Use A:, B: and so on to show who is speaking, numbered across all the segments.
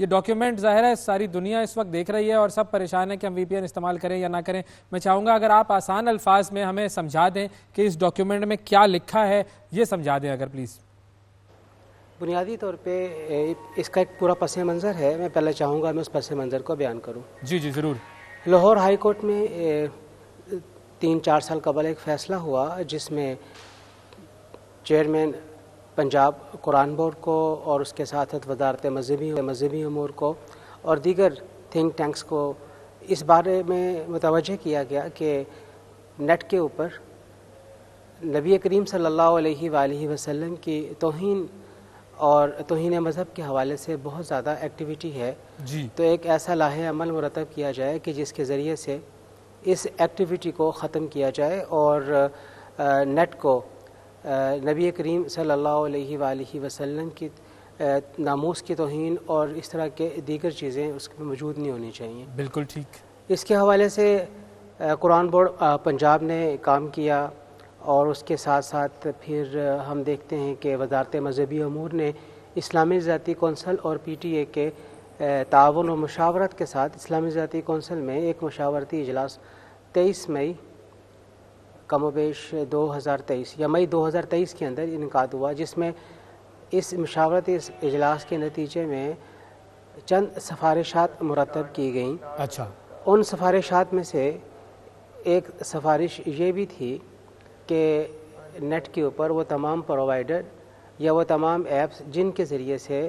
A: یہ ڈاکیومنٹ ظاہر ہے ساری دنیا اس وقت دیکھ رہی ہے اور سب پریشان ہے کہ ہم وی پی این استعمال کریں یا نہ کریں. میں چاہوں گا اگر آپ آسان الفاظ میں ہمیں سمجھا دیں کہ اس ڈاکیومنٹ میں کیا لکھا ہے, یہ سمجھا دیں اگر پلیز.
B: بنیادی طور پہ اس کا ایک پورا پس منظر ہے, میں پہلے چاہوں گا میں اس پس منظر کو بیان کروں.
A: جی جی ضرور.
B: لاہور ہائی کورٹ میں 3-4 سال قبل ایک فیصلہ ہوا جس میں چیئرمین پنجاب قرآن بورڈ کو اور اس کے ساتھ وزارت مذہبی امور کو اور دیگر تھنک ٹینکس کو اس بارے میں متوجہ کیا گیا کہ نیٹ کے اوپر نبی کریم صلی اللہ علیہ وآلہ وسلم کی توہین اور توہین مذہب کے حوالے سے بہت زیادہ ایکٹیویٹی ہے.
A: جی.
B: تو ایک ایسا لاہے عمل مرتب کیا جائے کہ جس کے ذریعے سے اس ایکٹیویٹی کو ختم کیا جائے اور نیٹ کو نبی کریم صلی اللہ علیہ وآلہ وسلم کی ناموس کی توہین اور اس طرح کے دیگر چیزیں اس میں موجود نہیں ہونی چاہیے.
A: بالکل ٹھیک. اس
B: کے حوالے سے قرآن بورڈ پنجاب نے کام کیا اور اس کے ساتھ ساتھ پھر ہم دیکھتے ہیں کہ وزارت مذہبی امور نے اسلامی ذاتی کونسل اور پی ٹی اے کے تعاون و مشاورت کے ساتھ اسلامی ذاتی کونسل میں ایک مشاورتی اجلاس 23 مئی کم و بیش 2023 یا مئی 2023 کے اندر انعقاد ہوا, جس میں اس مشاورتی اجلاس کے نتیجے میں چند سفارشات مرتب کی گئیں.
A: اچھا.
B: ان سفارشات میں سے ایک سفارش یہ بھی تھی کہ نیٹ کے اوپر وہ تمام پرووائڈر یا وہ تمام ایپس جن کے ذریعے سے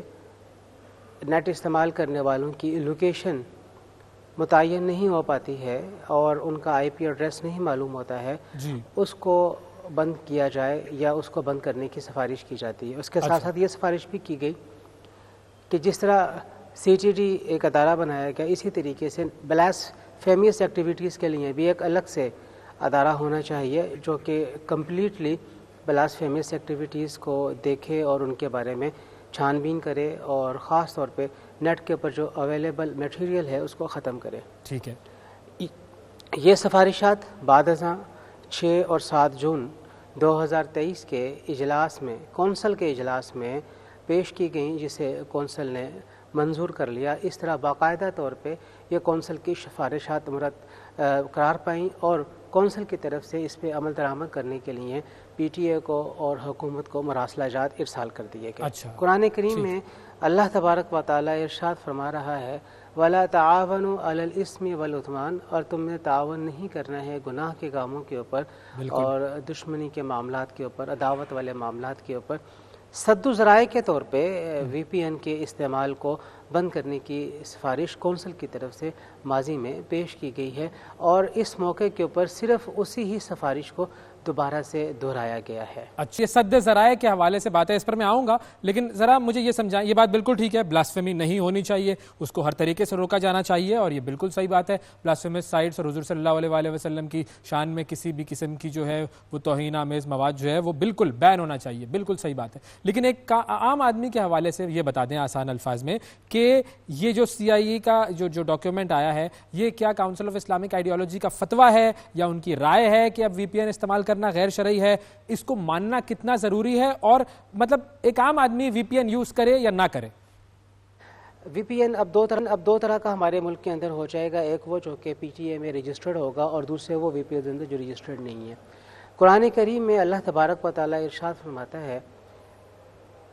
B: نیٹ استعمال کرنے والوں کی لوکیشن متعین نہیں ہو پاتی ہے اور ان کا آئی پی ایڈریس نہیں معلوم ہوتا ہے,
A: جی.
B: اس کو بند کیا جائے یا اس کو بند کرنے کی سفارش کی جاتی ہے. اس کے ساتھ ساتھ یہ سفارش بھی کی گئی کہ جس طرح سی ٹی ڈی ایک ادارہ بنایا گیا, اسی طریقے سے بلاس فیمیس ایکٹیویٹیز کے لیے بھی ایک الگ سے ادارہ ہونا چاہیے جو کہ کمپلیٹلی بلاس فیمیس ایکٹیویٹیز کو دیکھے اور ان کے بارے میں چھان بین کرے اور خاص طور پہ نیٹ کے اوپر جو اویلیبل میٹیریل ہے اس کو ختم کرے.
A: ٹھیک ہے.
B: یہ سفارشات بعد ازاں 6 اور 7 جون 2023 کے اجلاس میں کونسل کے اجلاس میں پیش کی گئیں, جسے کونسل نے منظور کر لیا. اس طرح باقاعدہ طور پہ یہ کونسل کی سفارشات قرار پائیں اور کونسل کی طرف سے اس پہ عمل درآمد کرنے کے لیے پی ٹی اے کو اور حکومت کو مراسلہ جات ارسال کر دیے گئے.
A: اچھا.
B: قرآن کریم میں اللہ تبارک و تعالی ارشاد فرما رہا ہے وَلَا تَعَاوَنُوا عَلَى الْإِثْمِ وَالْعُدْوَانِ, اور تم نے تعاون نہیں کرنا ہے گناہ کے کاموں کے اوپر اور دشمنی کے معاملات کے اوپر, عداوت والے معاملات کے اوپر. سد و ذرائع کے طور پہ وی پی این کے استعمال کو بند کرنے کی سفارش کونسل کی طرف سے ماضی میں پیش کی گئی ہے اور اس موقع کے اوپر صرف اسی ہی سفارش کو دوبارہ سے دہرایا گیا ہے.
A: اچھا, سد ذرائع کے حوالے سے بات ہے, اس پر میں آؤں گا, لیکن ذرا مجھے یہ سمجھائیں. یہ بات بالکل ٹھیک ہے, بلاسفیمی نہیں ہونی چاہیے, اس کو ہر طریقے سے روکا جانا چاہیے اور یہ بالکل صحیح بات ہے. بلاسفیمس سائٹس اور حضور صلی اللہ علیہ وآلہ وسلم کی شان میں کسی بھی قسم کی جو ہے وہ توہین آمیز مواد جو ہے وہ بالکل بین ہونا چاہیے, بالکل صحیح بات ہے. لیکن ایک عام آدمی کے حوالے سے یہ بتا دیں آسان الفاظ میں کہ یہ جو سی آئی ای کا جو ڈاکیومنٹ آیا ہے یہ کیا کاؤنسل آف اسلامک آئیڈیالوجی کا فتویٰ ہے یا ان کی رائے ہے کہ اب وی پی این استعمال کرنا غیر شرعی ہے؟ اس کو ماننا کتنا ضروری ہے اور مطلب ایک عام آدمی وی پی این یوز کرے یا نہ کرے؟
B: وی پی این اب دو طرح کا ہمارے ملک کے اندر ہو جائے گا. ایک وہ جو کہ پی ٹی اے میں رجسٹرڈ ہوگا اور دوسرے وہ وی پی این اندر جو رجسٹرڈ نہیں ہے. قرآن کریم میں اللہ تبارک و تعالی ارشاد فرماتا ہے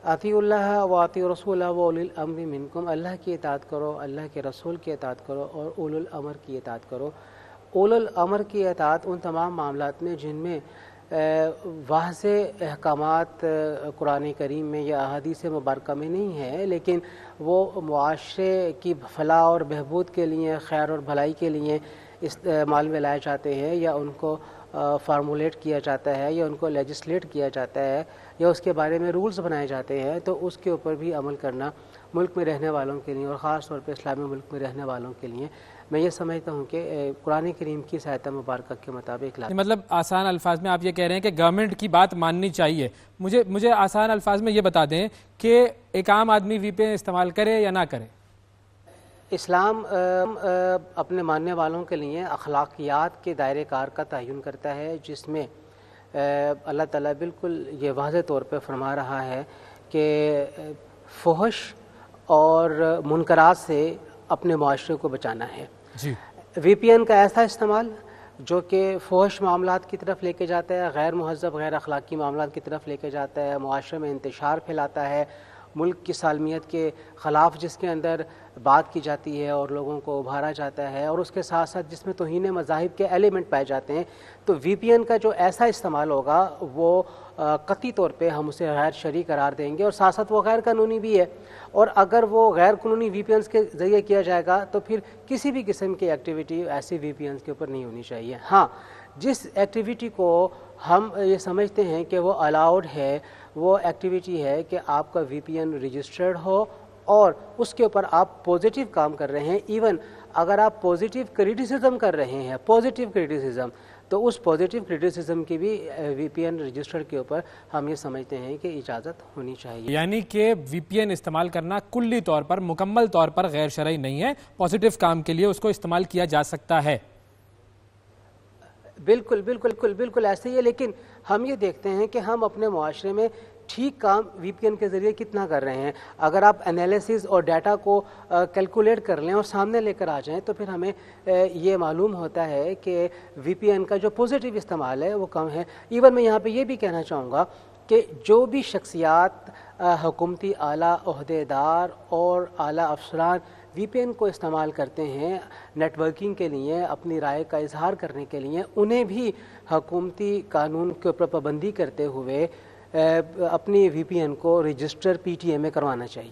B: اطیعوا اللہ و اطیعوا الرسول و اولی الامر منکم, اللہ کی اطاعت کرو, اللہ کے رسول کی اطاعت کرو اور اولو الامر کی اطاعت کرو. اولو الامر کی اطاعت ان تمام معاملات میں جن میں واضح احکامات قرآن کریم میں یا احادیث مبارکہ میں نہیں ہے, لیکن وہ معاشرے کی فلاح اور بہبود کے لیے, خیر اور بھلائی کے لیے استعمال میں لائے جاتے ہیں یا ان کو فارمولیٹ کیا جاتا ہے یا ان کو لیجسلیٹ کیا جاتا ہے یا اس کے بارے میں رولز بنائے جاتے ہیں, تو اس کے اوپر بھی عمل کرنا ملک میں رہنے والوں کے لیے اور خاص طور پہ اسلامی ملک میں رہنے والوں کے لیے میں یہ سمجھتا ہوں کہ قرآن کریم کی آیت مبارکہ کے مطابق
A: مطلب آسان الفاظ میں آپ یہ کہہ رہے ہیں کہ گورنمنٹ کی بات ماننی چاہیے. مجھے آسان الفاظ میں یہ بتا دیں کہ ایک عام آدمی وی پی این استعمال کرے یا نہ کرے؟
B: اسلام اپنے ماننے والوں کے لیے اخلاقیات کے دائرے کار کا تعین کرتا ہے, جس میں اللہ تعالیٰ بالکل یہ واضح طور پہ فرما رہا ہے کہ فحش اور منکرات سے اپنے معاشرے کو بچانا ہے۔
A: جی
B: وی پی این کا ایسا استعمال جو کہ فحش معاملات کی طرف لے کے جاتا ہے، غیر مہذب غیر اخلاقی معاملات کی طرف لے کے جاتا ہے، معاشرے میں انتشار پھیلاتا ہے، ملک کی سالمیت کے خلاف جس کے اندر بات کی جاتی ہے اور لوگوں کو ابھارا جاتا ہے، اور اس کے ساتھ ساتھ جس میں توہین مذاہب کے ایلیمنٹ پائے جاتے ہیں، تو وی پی این کا جو ایسا استعمال ہوگا وہ قطعی طور پہ ہم اسے غیر شرعی قرار دیں گے، اور ساتھ ساتھ وہ غیر قانونی بھی ہے۔ اور اگر وہ غیر قانونی وی پی اینز کے ذریعے کیا جائے گا تو پھر کسی بھی قسم کی ایکٹیویٹی ایسی وی پی اینز کے اوپر نہیں ہونی چاہیے۔ ہاں، جس ایکٹیویٹی کو ہم یہ سمجھتے ہیں کہ وہ الاؤڈ ہے، وہ ایکٹیویٹی ہے کہ آپ کا وی پی این رجسٹرڈ ہو اور اس کے اوپر آپ پازیٹیو کام کر رہے ہیں، ایون اگر آپ پازیٹیو کریٹیسزم کر رہے ہیں، پازیٹیو کریٹیسزم، تو اس پازیٹیو کریٹیسزم کی بھی وی پی این رجسٹر کے اوپر ہم یہ سمجھتے ہیں کہ اجازت ہونی چاہیے۔
A: یعنی کہ وی پی این استعمال کرنا کلی طور پر مکمل طور پر غیر شرعی نہیں ہے، پازیٹیو کام کے لیے اس کو استعمال کیا جا سکتا ہے۔
B: بالکل بالکل بالکل بالکل ایسے ہی ہے، لیکن ہم یہ دیکھتے ہیں کہ ہم اپنے معاشرے میں ٹھیک کام وی پی این کے ذریعے کتنا کر رہے ہیں۔ اگر آپ انالیسز اور ڈیٹا کو کیلکولیٹ کر لیں اور سامنے لے کر آ جائیں تو پھر ہمیں یہ معلوم ہوتا ہے کہ وی پی این کا جو پازیٹیو استعمال ہے وہ کم ہے۔ ایون میں یہاں پہ یہ بھی کہنا چاہوں گا کہ جو بھی شخصیات، حکومتی اعلیٰ عہدیدار اور اعلیٰ افسران وی پی این کو استعمال کرتے ہیں نیٹ ورکنگ کے لیے، اپنی رائے کا اظہار کرنے کے لیے، انہیں بھی حکومتی قانون کے اوپر پابندی کرتے ہوئے اپنی وی پی این کو رجسٹر پی ٹی اے میں کروانا چاہیے۔